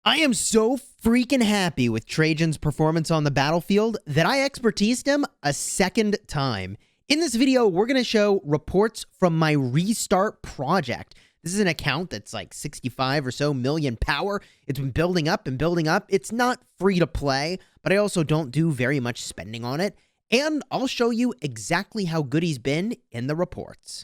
I am so freaking happy with Trajan's performance on the battlefield that I expertised him a second time. In this video, we're going to show reports from my restart project. This is an account that's like 65 or so million power. It's been building up and building up. It's not free to play, but I also don't do very much spending on it. And I'll show you exactly how good he's been in the reports.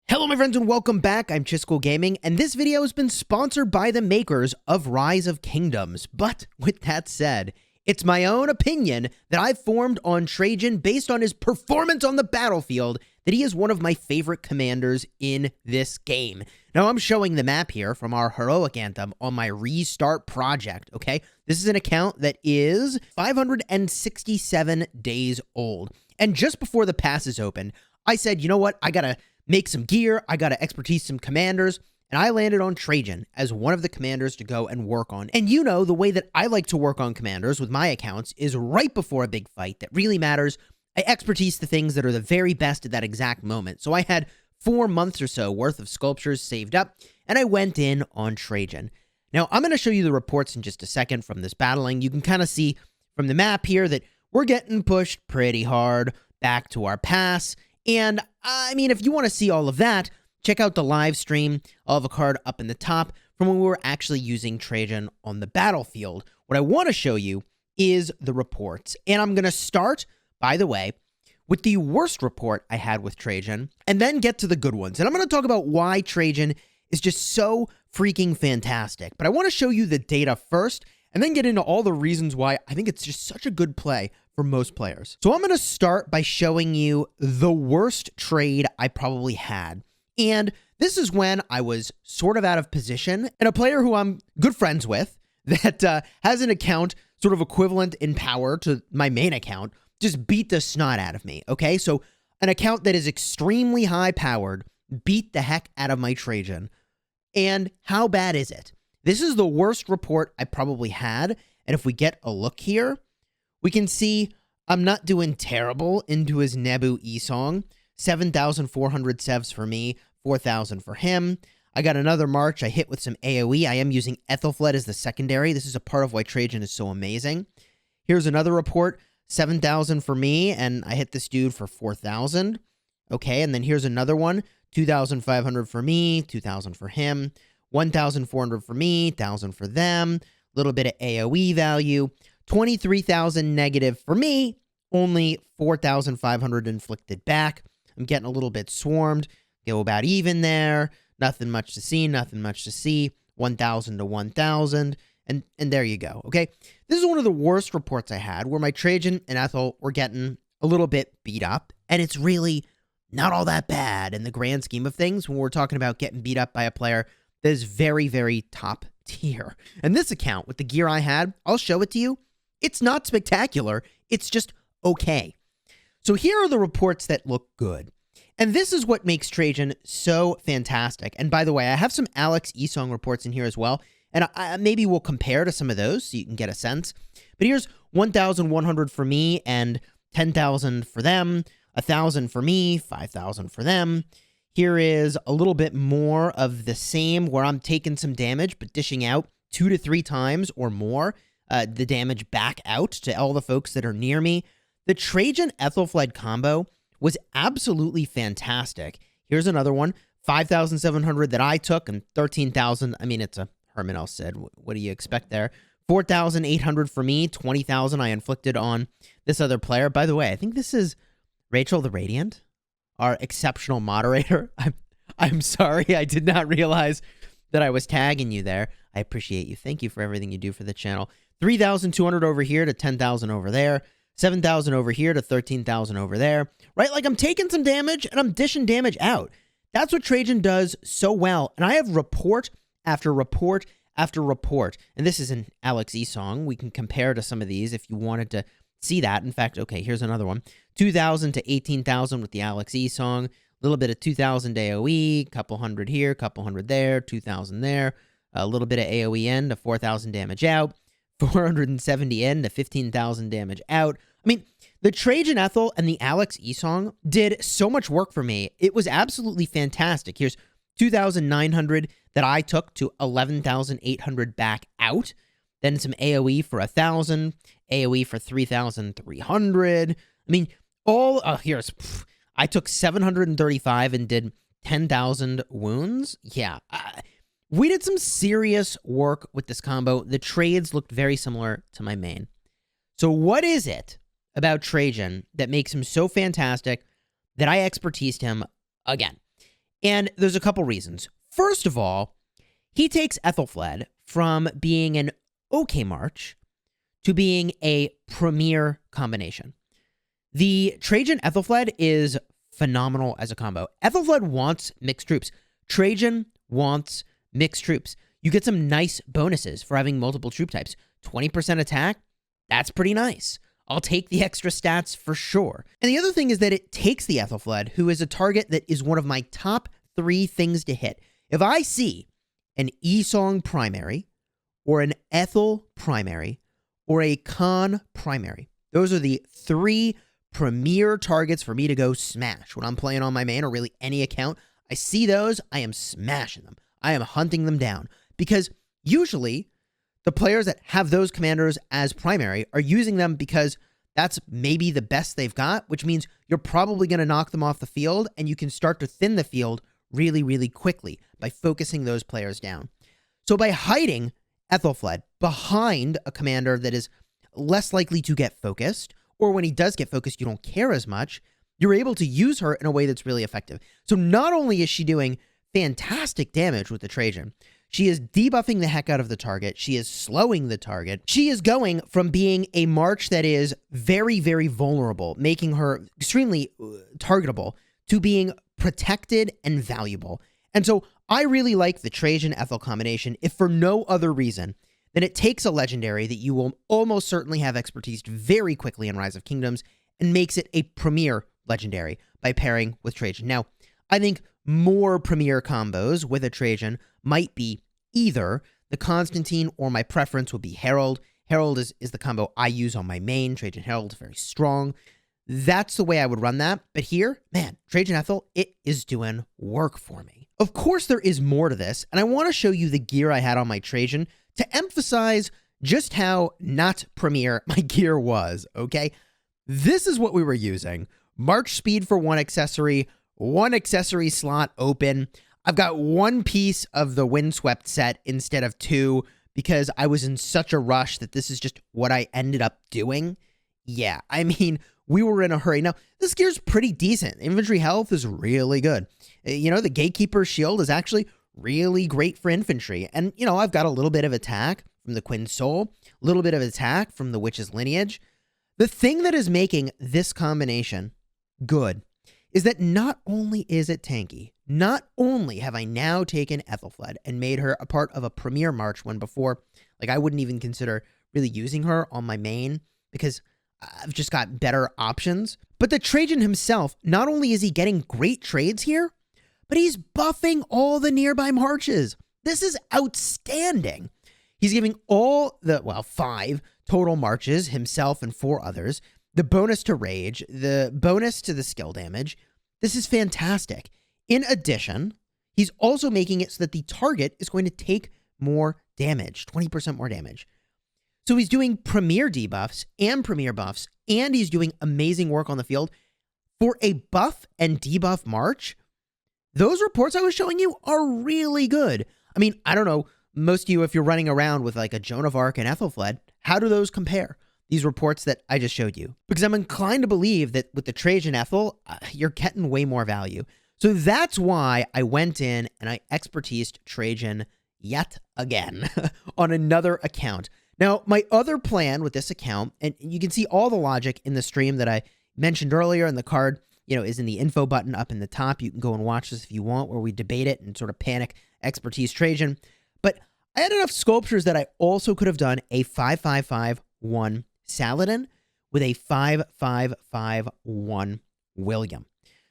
Hello my friends and welcome back. I'm Chisgule Gaming, and this video has been sponsored by the makers of Rise of Kingdoms. But with that said, it's my own opinion that I've formed on Trajan based on his performance on the battlefield that he is one of my favorite commanders in this game. Now I'm showing the map here from our heroic anthem on my restart project, okay? This is an account that is 567 days old. And just before the pass is open, I said, you know what? I gotta make some gear, I gotta expertise some commanders, and I landed on Trajan as one of the commanders to go and work on. And you know, the way that I like to work on commanders with my accounts is right before a big fight that really matters. I expertise the things that are the very best at that exact moment. So I had 4 months or so worth of sculptures saved up, and I went in on Trajan. Now, I'm gonna show you the reports in just a second from this battling. You can kind of see from the map here that we're getting pushed pretty hard back to our pass. And, I mean, if you want to see all of that, check out the live stream. I'll have a card up in the top from when we were actually using Trajan on the battlefield. What I want to show you is the reports. And I'm going to start, by the way, with the worst report I had with Trajan, and then get to the good ones. And I'm going to talk about why Trajan is just so freaking fantastic. But I want to show you the data first, and then get into all the reasons why I think it's just such a good play for most players. So I'm going to start by showing you the worst trade I probably had. And this is when I was sort of out of position, and a player who I'm good friends with that has an account sort of equivalent in power to my main account just beat the snot out of me, okay? So an account that is extremely high powered beat the heck out of my Trajan. And how bad is it? This is the worst report I probably had, and if we get a look here, we can see I'm not doing terrible into his Nebu E-Song. 7,400 sevs for me, 4,000 for him. I got another March I hit with some AoE. I am using Ethelfled as the secondary. This is a part of why Trajan is so amazing. Here's another report, 7,000 for me, and I hit this dude for 4,000. Okay, and then here's another one, 2,500 for me, 2,000 for him, 1,400 for me, 1,000 for them, a little bit of AoE value, 23,000 negative for me, only 4,500 inflicted back. I'm getting a little bit swarmed, go about even there, nothing much to see, nothing much to see, 1,000 to 1,000, and there you go, okay? This is one of the worst reports I had, where my Trajan and Ethel were getting a little bit beat up, and it's really not all that bad in the grand scheme of things when we're talking about getting beat up by a player that is very, very top tier. And this account, with the gear I had, I'll show it to you. It's not spectacular. It's just okay. So here are the reports that look good. And this is what makes Trajan so fantastic. And by the way, I have some Alex E-Song reports in here as well. And maybe we'll compare to some of those so you can get a sense. But here's 1,100 for me and 10,000 for them, 1,000 for me, 5,000 for them. Here is a little bit more of the same where I'm taking some damage, but dishing out 2 to 3 times or more the damage back out to all the folks that are near me. The Trajan Ethelfled combo was absolutely fantastic. Here's another one, 5,700 that I took and 13,000. I mean, it's a Herman L. said. What do you expect there? 4,800 for me, 20,000 I inflicted on this other player. By the way, I think this is Rachel the Radiant, our exceptional moderator. I'm sorry, I did not realize that I was tagging you there. I appreciate you. Thank you for everything you do for the channel. 3,200 over here to 10,000 over there. 7,000 over here to 13,000 over there. Right? Like I'm taking some damage and I'm dishing damage out. That's what Trajan does so well. And I have report after report after report. And this is an Alex E-Song. We can compare to some of these if you wanted to see that. In fact, okay, here's another one. 2,000 to 18,000 with the Alex E-Song. A little bit of 2,000 AoE, couple hundred here, couple hundred there, 2,000 there. A little bit of AoE in to 4,000 damage out. 470 in to 15,000 damage out. I mean, The Trajan Ethel and the Alex Esong did so much work for me. It was absolutely fantastic. Here's 2,900 that I took to 11,800 back out. Then some AoE for 1,000, AoE for 3,300. I mean, I took 735 and did 10,000 wounds. Yeah, we did some serious work with this combo. The trades looked very similar to my main. So what is it about Trajan that makes him so fantastic that I expertised him again? And there's a couple reasons. First of all, he takes Ethelfled from being an okay march to being a premier combination. The Trajan Ethelfled is phenomenal as a combo. Ethelfled wants mixed troops. Trajan wants mixed troops. You get some nice bonuses for having multiple troop types. 20% attack, that's pretty nice. I'll take the extra stats for sure. And the other thing is that it takes the Ethelfled, who is a target that is one of my top 3 things to hit. If I see an Esong primary, or an Ethel primary, or a Khan primary, those are the 3 premier targets for me to go smash when I'm playing on my main or really any account. I see those, I am smashing them. I am hunting them down because usually the players that have those commanders as primary are using them because that's maybe the best they've got, which means you're probably going to knock them off the field and you can start to thin the field really, really quickly by focusing those players down. So by hiding Ethelfled behind a commander that is less likely to get focused, or when he does get focused, you don't care as much, you're able to use her in a way that's really effective. So not only is she doing fantastic damage with the Trajan, she is debuffing the heck out of the target. She is slowing the target. She is going from being a march that is very, very vulnerable, making her extremely targetable, to being protected and valuable. And so I really like the Trajan Ethel combination, if for no other reason than it takes a legendary that you will almost certainly have expertise very quickly in Rise of Kingdoms and makes it a premier legendary by pairing with Trajan. Now, I think more premier combos with a Trajan might be either the Constantine or my preference would be Herald. Herald is the combo I use on my main. Trajan Herald is very strong. That's the way I would run that. But here, man, Trajan Ethel, it is doing work for me. Of course, there is more to this, and I want to show you the gear I had on my Trajan to emphasize just how not premier my gear was, okay? This is what we were using. March speed for one accessory slot open. I've got one piece of the Windswept set instead of 2 because I was in such a rush that this is just what I ended up doing. Yeah, I mean, we were in a hurry. Now, this gear's pretty decent. Infantry health is really good. You know, the Gatekeeper's shield is actually really great for infantry. And, you know, I've got a little bit of attack from the Quinn's Soul, a little bit of attack from the Witch's Lineage. The thing that is making this combination good is that not only is it tanky, not only have I now taken Ethelfled and made her a part of a premier march when before, like, I wouldn't even consider really using her on my main because I've just got better options. But the Trajan himself, not only is he getting great trades here, but he's buffing all the nearby marches. This is outstanding. He's giving all the, 5 total marches, himself and 4 others, the bonus to rage, the bonus to the skill damage. This is fantastic. In addition, he's also making it so that the target is going to take more damage, 20% more damage. So he's doing premier debuffs and premier buffs, and he's doing amazing work on the field. For a buff and debuff march, those reports I was showing you are really good. I mean, I don't know, most of you, if you're running around with like a Joan of Arc and Ethelfled, how do those compare? These reports that I just showed you. Because I'm inclined to believe that with the Trajan Ethel, you're getting way more value. So that's why I went in and I expertised Trajan yet again on another account. Now, my other plan with this account, and you can see all the logic in the stream that I mentioned earlier, and the card, is in the info button up in the top. You can go and watch this if you want, where we debate it and sort of panic expertise Trajan. But I had enough sculptures that I also could have done a 5-5-5-1 Saladin with a 5-5-5-1 William.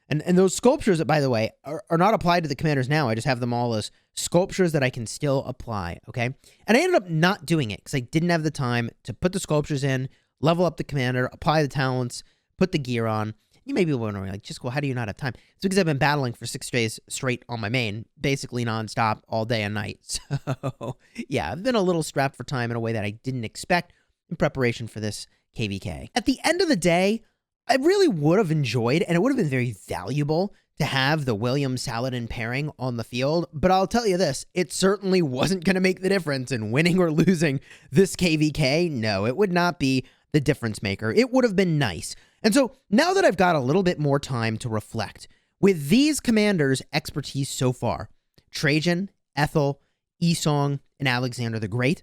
And those sculptures, by the way, are not applied to the commanders now. I just have them all as sculptures that I can still apply, okay? And I ended up not doing it because I didn't have the time to put the sculptures in, level up the commander, apply the talents. put the gear on. You may be wondering, like, Chisgule, how do you not have time? It's because I've been battling for 6 days straight on my main, basically nonstop all day and night. So, yeah, I've been a little strapped for time in a way that I didn't expect in preparation for this KVK. At the end of the day, I really would have enjoyed, and it would have been very valuable to have the Williams-Saladin pairing on the field, but I'll tell you this, it certainly wasn't going to make the difference in winning or losing this KVK. No, it would not be the difference maker. It would have been nice. And so now that I've got a little bit more time to reflect, with these commanders' expertise so far, Trajan, Ethel, Esong, and Alexander the Great,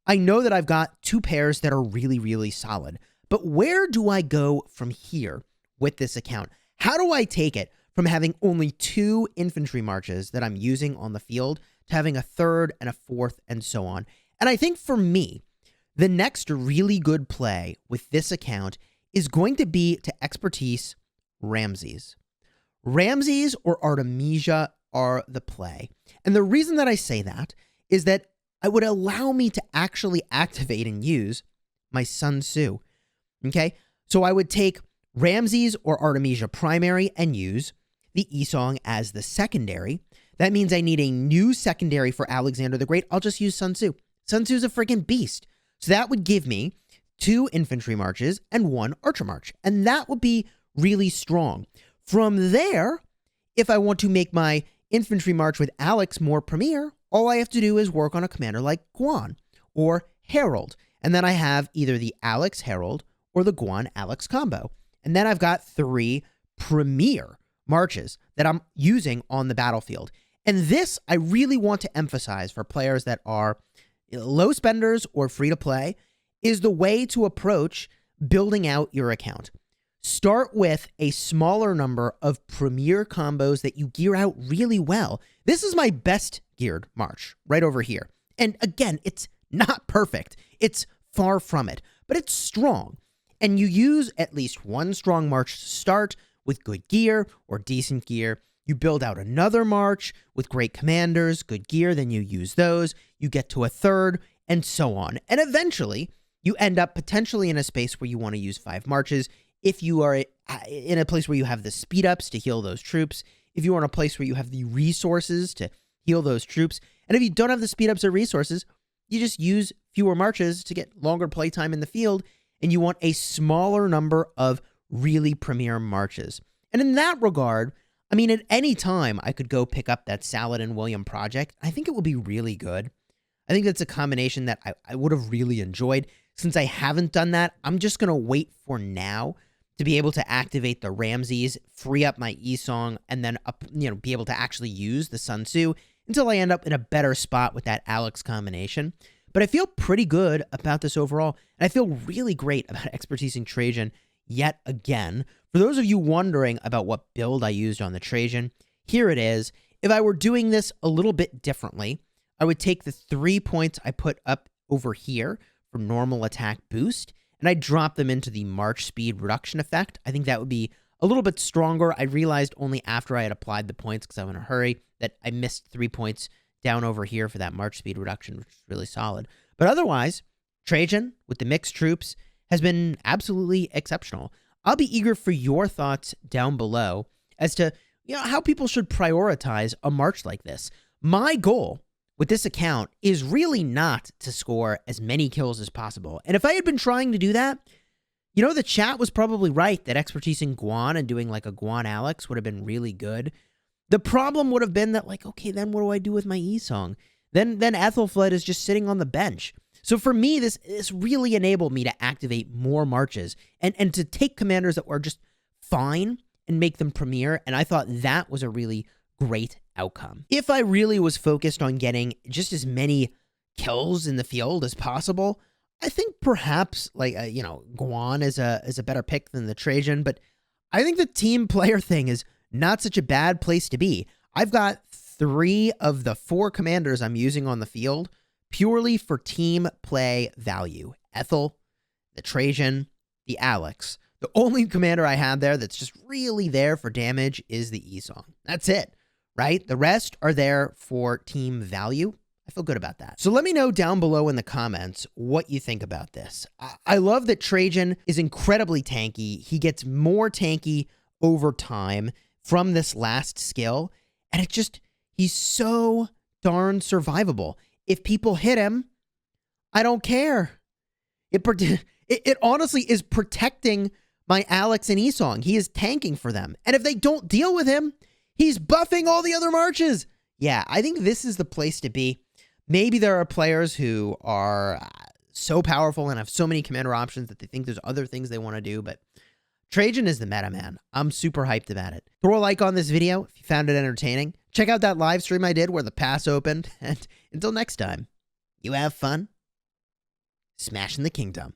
I know that I've got 2 pairs that are really, really solid. But where do I go from here with this account? How do I take it from having only 2 infantry marches that I'm using on the field to having a 3rd and a 4th and so on? And I think for me, the next really good play with this account is going to be to expertise Ramses. Ramses or Artemisia are the play. And the reason that I say that is that it would allow me to actually activate and use my Sun Tzu. Okay? So I would take Ramses or Artemisia primary and use the Esong as the secondary. That means I need a new secondary for Alexander the Great. I'll just use Sun Tzu. Sun Tzu's a freaking beast. So that would give me 2 infantry marches and 1 archer march. And that would be really strong. From there, if I want to make my infantry march with Alex more premier, all I have to do is work on a commander like Guan or Harold. And then I have either the Alex Harold or the Guan Alex combo. And then I've got 3 premier marches that I'm using on the battlefield. And this I really want to emphasize for players that are low spenders or free to play is the way to approach building out your account. Start with a smaller number of premier combos that you gear out really well. This is my best geared march right over here. And again, it's not perfect. It's far from it, but it's strong. And you use at least 1 strong march to start with good gear or decent gear. You build out another march with great commanders, good gear, then you use those. You get to a 3rd and so on. And eventually, you end up potentially in a space where you want to use 5 marches. If you are in a place where you have the speed ups to heal those troops, if you are in a place where you have the resources to heal those troops, and if you don't have the speed ups or resources, you just use fewer marches to get longer playtime in the field, and you want a smaller number of really premier marches. And in that regard, I mean, at any time I could go pick up that Saladin William project. I think it would be really good. I think that's a combination that I would have really enjoyed. Since I haven't done that, I'm just going to wait for now to be able to activate the Ramses, free up my Esong, and then be able to actually use the Sun Tzu until I end up in a better spot with that Alex combination. But I feel pretty good about this overall, and I feel really great about expertising Trajan yet again. For those of you wondering about what build I used on the Trajan, here it is. If I were doing this a little bit differently, I would take the 3 points I put up over here for normal attack boost, and I drop them into the march speed reduction effect. I think that would be a little bit stronger. I realized only after I had applied the points, because I was in a hurry, that I missed 3 points down over here for that march speed reduction, which is really solid. But otherwise, Trajan, with the mixed troops, has been absolutely exceptional. I'll be eager for your thoughts down below as to how people should prioritize a march like this. My goal with this account is really not to score as many kills as possible. And if I had been trying to do that, the chat was probably right that expertising Guan and doing like a Guan Alex would have been really good. The problem would have been that, like, okay, then what do I do with my Esong? Then Ethelfled is just sitting on the bench. So for me, this really enabled me to activate more marches and to take commanders that were just fine and make them premier. And I thought that was a really great outcome. If I really was focused on getting just as many kills in the field as possible, I think perhaps Guan is a better pick than the Trajan, but I think the team player thing is not such a bad place to be. I've got 3 of the 4 commanders I'm using on the field purely for team play value. Ethel, the Trajan, the Alex. The only commander I have there that's just really there for damage is the Esong. That's it, right? The rest are there for team value. I feel good about that. So let me know down below in the comments what you think about this. I love that Trajan is incredibly tanky. He gets more tanky over time from this last skill. And he's so darn survivable. If people hit him, I don't care. It honestly is protecting my Alex and Esong. He is tanking for them. And if they don't deal with him, he's buffing all the other marches. Yeah, I think this is the place to be. Maybe there are players who are so powerful and have so many commander options that they think there's other things they want to do, but Trajan is the meta, man. I'm super hyped about it. Throw a like on this video if you found it entertaining. Check out that live stream I did where the pass opened. And until next time, you have fun smashing the kingdom.